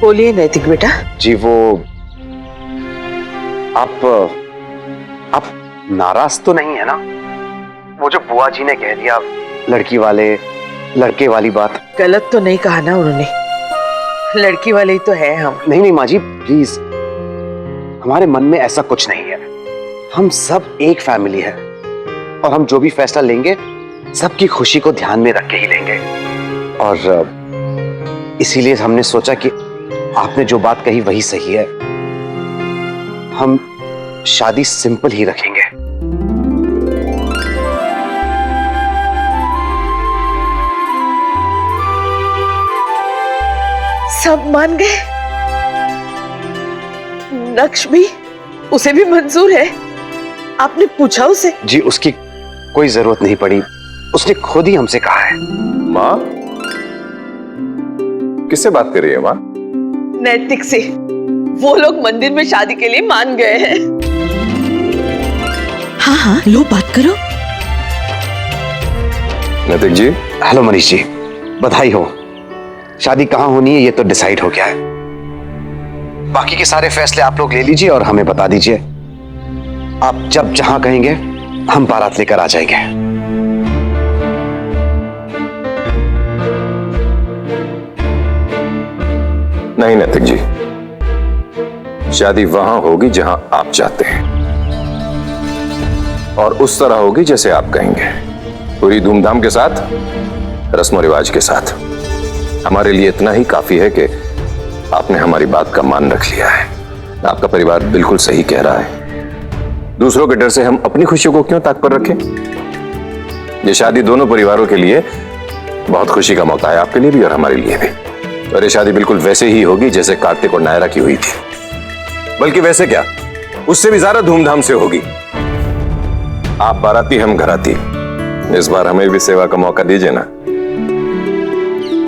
बोलिए नैतिक बेटा। जी वो आप नाराज तो नहीं है ना? वो जो बुआ जी ने कह दिया लड़के वाली बात। गलत तो नहीं कहा ना उन्होंने, लड़की वाले ही तो है हम। नहीं माँ जी प्लीज, हमारे मन में ऐसा कुछ नहीं है। हम सब एक फैमिली है और हम जो भी फैसला लेंगे सबकी खुशी को ध्यान में रख के ही लेंगे। और इसीलिए हमने सोचा कि आपने जो बात कही वही सही है। हम शादी सिंपल ही रखेंगे। सब मान गए? नक्श भी, उसे भी मंजूर है? आपने पूछा उसे? जी उसकी कोई जरूरत नहीं पड़ी, उसने खुद ही हमसे कहा है। माँ किससे बात कर रही है माँ? नैतिक से। वो लोग मंदिर में शादी के लिए मान गए हैं। हाँ हाँ लो बात करो। नैतिक जी। हेलो मनीष जी, बधाई हो। शादी कहाँ होनी है ये तो डिसाइड हो गया है। बाकी के सारे फैसले आप लोग ले लीजिए और हमें बता दीजिए। आप जब जहां कहेंगे हम बारात लेकर आ जाएंगे। नहीं नैतिक जी, शादी वहां होगी जहां आप चाहते हैं और उस तरह होगी जैसे आप कहेंगे, पूरी धूमधाम के साथ, रस्म रिवाज के साथ। हमारे लिए इतना ही काफी है कि आपने हमारी बात का मान रख लिया है। आपका परिवार बिल्कुल सही कह रहा है। दूसरों के डर से हम अपनी खुशियों को क्यों ताक पर रखें? ये शादी दोनों परिवारों के लिए बहुत खुशी का मौका है, आपके लिए भी और हमारे लिए भी। और ये शादी बिल्कुल वैसे ही होगी जैसे कार्तिक और नायरा की हुई थी, बल्कि वैसे क्या, उससे भी ज्यादा धूमधाम से होगी। आप बाराती, हम घराती। इस बार हमें भी सेवा का मौका दीजिए ना।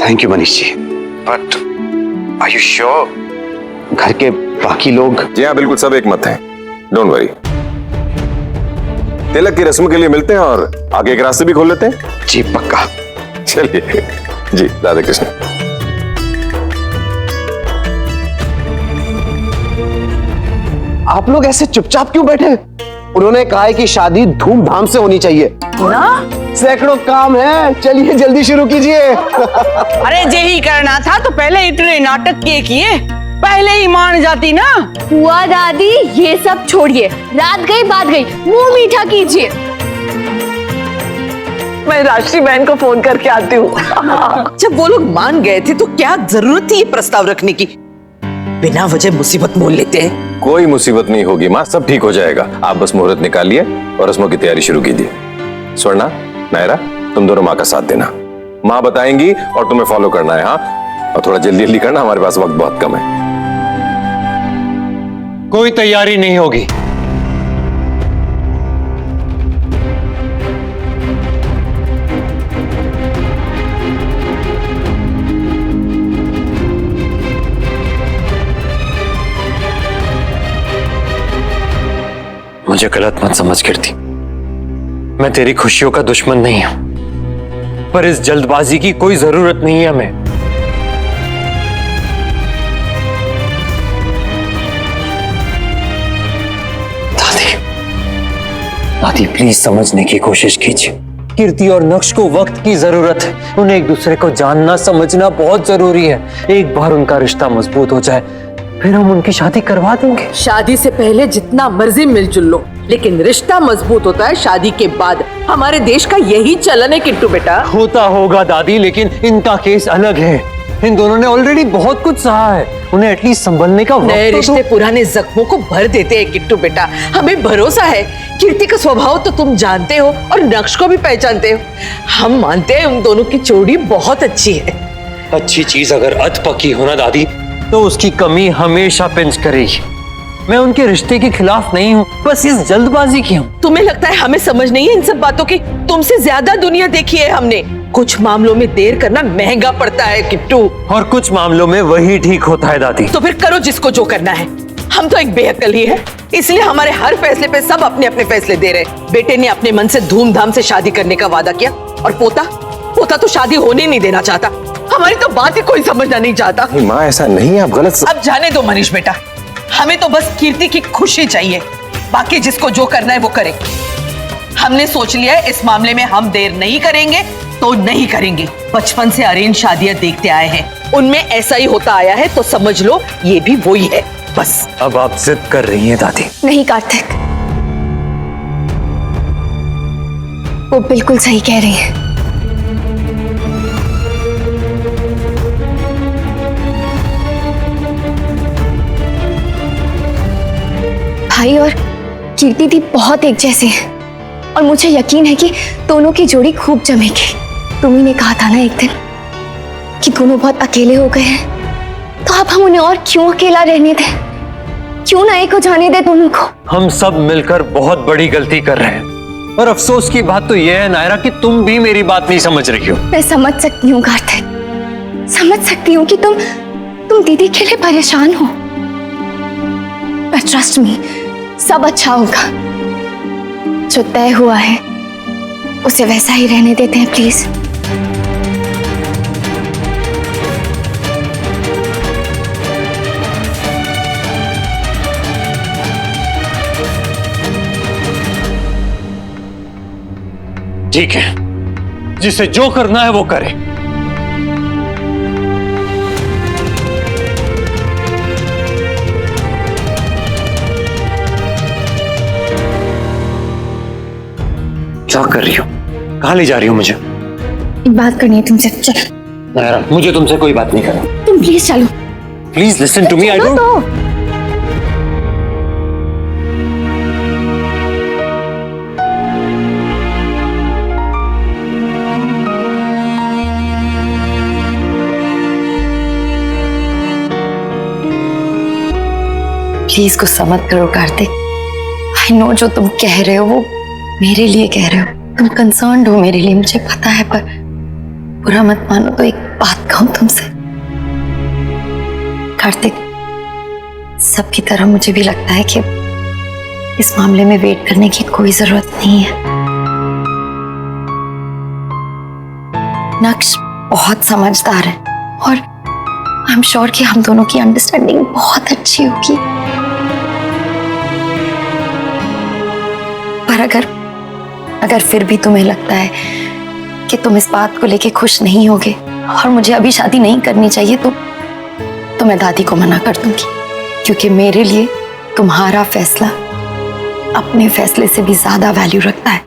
Thank you Manish ji, but are you sure घर के बाकी लोग? जी हाँ बिल्कुल, सब एक मत हैं, डोंट वरी। तिलक की रस्म के लिए मिलते हैं और आगे के रास्ते भी खोल लेते हैं। जी पक्का। चलिए जी, राधे कृष्ण। आप लोग ऐसे चुपचाप क्यों बैठे? उन्होंने कहा है कि शादी धूमधाम से होनी चाहिए ना? सैकड़ों काम है, चलिए जल्दी शुरू कीजिए। अरे यही करना था तो पहले इतने नाटक किए, पहले ही मान जाती ना। बुआ दादी ये सब छोड़िए, रात गई बात गई, मुंह मीठा कीजिए। मैं राष्ट्रीय बहन को फोन करके आती हूँ। जब वो लोग मान गए थे तो क्या जरूरत थी ये प्रस्ताव रखने की? बिना वजह मुसीबत मोल लेते हैं। कोई मुसीबत नहीं होगी माँ, सब ठीक हो जाएगा। आप बस मुहूर्त निकालिए और रस्मों की तैयारी शुरू कीजिए। स्वर्णा, नायरा, तुम दोनों माँ का साथ देना। माँ बताएंगी और तुम्हें फॉलो करना है। हाँ, और थोड़ा जल्दी जल्दी करना, हमारे पास वक्त बहुत कम है। कोई तैयारी नहीं होगी। मुझे गलत मत समझ कीर्ति, मैं तेरी खुशियों का दुश्मन नहीं हूं, पर इस जल्दबाजी की कोई जरूरत नहीं है हमें। दादी प्लीज समझने की कोशिश कीजिए। कीर्ति और नक्श को वक्त की जरूरत है, उन्हें एक दूसरे को जानना समझना बहुत जरूरी है। एक बार उनका रिश्ता मजबूत हो जाए फिर हम उनकी शादी करवा देंगे। शादी से पहले जितना मर्जी मिलजुल लो, लेकिन रिश्ता मजबूत होता है शादी के बाद। हमारे देश का यही चलन है किट्टू बेटा। होता होगा दादी, लेकिन इनका केस अलग है। इन दोनों ने ऑलरेडी बहुत कुछ सहा है, उन्हें एटलीस्ट संभलने का नए वक्त रिश्ते पुराने जख्मों को भर देते हैं किट्टू बेटा। हमें भरोसा है, कीर्ति का स्वभाव तो तुम जानते हो और नक्श को भी पहचानते हो। हम मानते हैं उन दोनों की जोड़ी बहुत अच्छी है। अच्छी चीज अगर अध पकी हो ना दादी, तो उसकी कमी हमेशा पिंच करेगी। मैं उनके रिश्ते के खिलाफ नहीं हूँ, बस इस जल्दबाजी की हूँ। तुम्हें लगता है हमें समझ नहीं है इन सब बातों की? तुमसे ज्यादा दुनिया देखी है हमने। कुछ मामलों में देर करना महंगा पड़ता है किट्टू, और कुछ मामलों में वही ठीक होता है दादी। तो फिर करो जिसको जो करना है। हम तो एक बेअक्ल ही है, इसलिए हमारे हर फैसले पे सब अपने अपने फैसले दे रहे। बेटे ने अपने मन से धूमधाम से शादी करने का वादा किया और पोता तो शादी होने नहीं देना चाहता। हमारी तो बात ही कोई समझना नहीं चाहता। नहीं माँ, ऐसा नहीं, आप गलत अब जाने दो मनीष बेटा, हमें तो बस कीर्ति की खुशी चाहिए, बाकी जिसको जो करना है वो करे। हमने सोच लिया है इस मामले में हम देर नहीं करेंगे तो नहीं करेंगे। बचपन से अरेंज शादियां देखते आए हैं, उनमें ऐसा ही होता आया है, तो समझ लो ये भी वही है बस। अब आप जिद कर रही हैं दादी। नहीं कार्तिक, वो बिल्कुल सही कह रही है। भाई और कीर्ति दी बहुत एक जैसे हैं और मुझे यकीन है कि दोनों की जोड़ी खूब जमेगी। तुम्ही ने कहा था ना एक दिन कि दोनों बहुत अकेले हो गए हैं, तो अब हम उन्हें और क्यों अकेला रहने दें? क्यों ना एक हो जाने दे दोनों को? हम सब मिलकर बहुत बड़ी गलती कर रहे हैं और अफसोस की बात तो यह है नायरा कि तुम भी मेरी बात नहीं समझ रही हो। मैं समझ सकती हूँ कार्तिक, समझ सकती हूँ कि तुम दीदी के लिए परेशान हो, पर ट्रस्ट मी, सब अच्छा होगा। जो तय हुआ है उसे वैसा ही रहने देते हैं प्लीज। ठीक है, जिसे जो करना है वो करे। क्या कर रही हो? कहाँ ले जा रही हो मुझे? एक बात करनी है तुमसे, चलो। नायरा, मुझे तुमसे कोई बात नहीं करनी। तुम प्लीज चलो। Please listen to me. I don't. Please गुस्सा मत करो कार्तिक। आई नो जो तुम कह रहे हो वो मेरे लिए कह रहे हो, तुम कंसर्न्ड हो मेरे लिए, मुझे पता है, पर बुरा मत मानो तो एक बात कहूं तुमसे। कार्तिक, सबकी तरह मुझे भी लगता है कि इस मामले में वेट करने की कोई जरूरत नहीं है। नक्श बहुत समझदार है और आई एम श्योर कि हम दोनों की अंडरस्टैंडिंग बहुत अच्छी होगी। पर अगर फिर भी तुम्हें लगता है कि तुम इस बात को लेके खुश नहीं होगे और मुझे अभी शादी नहीं करनी चाहिए तो मैं दादी को मना कर दूंगी, क्योंकि मेरे लिए तुम्हारा फैसला अपने फैसले से भी ज्यादा वैल्यू रखता है।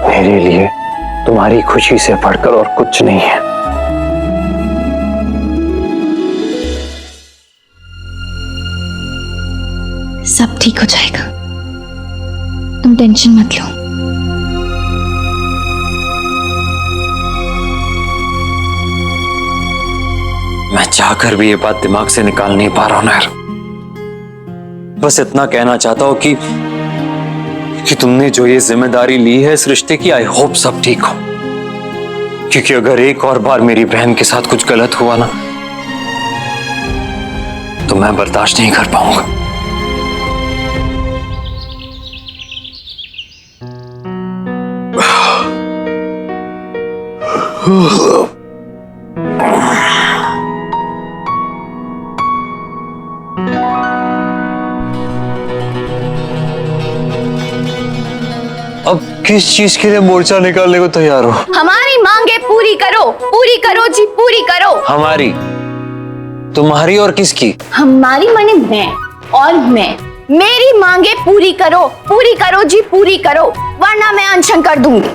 मेरे लिए तुम्हारी खुशी से बढ़कर और कुछ नहीं है। सब ठीक हो जाएगा, तुम टेंशन मत लो। मैं चाहकर भी ये बात दिमाग से निकाल नहीं पा रहा हूं नायर। बस इतना कहना चाहता हूं कि तुमने जो ये जिम्मेदारी ली है इस रिश्ते की, आई होप सब ठीक हो, क्योंकि अगर एक और बार मेरी बहन के साथ कुछ गलत हुआ ना तो मैं बर्दाश्त नहीं कर पाऊंगा। अब किस चीज के लिए मोर्चा निकालने को तैयार हो? हमारी मांगे पूरी करो, पूरी करो जी, पूरी करो। हमारी, तुम्हारी और किसकी? हमारी माने मैं और मैं, मेरी मांगे पूरी करो जी, पूरी करो, वरना मैं अनशन कर दूंगी।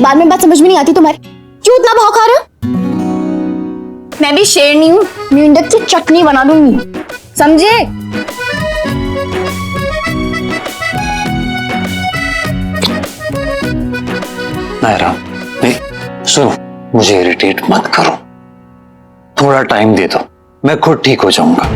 बाद में बात समझ में नहीं आती तुम्हारी? क्यों इतना भाव खा रहे हो? मैं भी शेरनी हूँ, मेंढक की चटनी बना दूंगी, समझे? नायरा, नहीं, सुनो, मुझे इरिटेट मत करो। थोड़ा टाइम दे दो, मैं खुद ठीक हो जाऊंगा।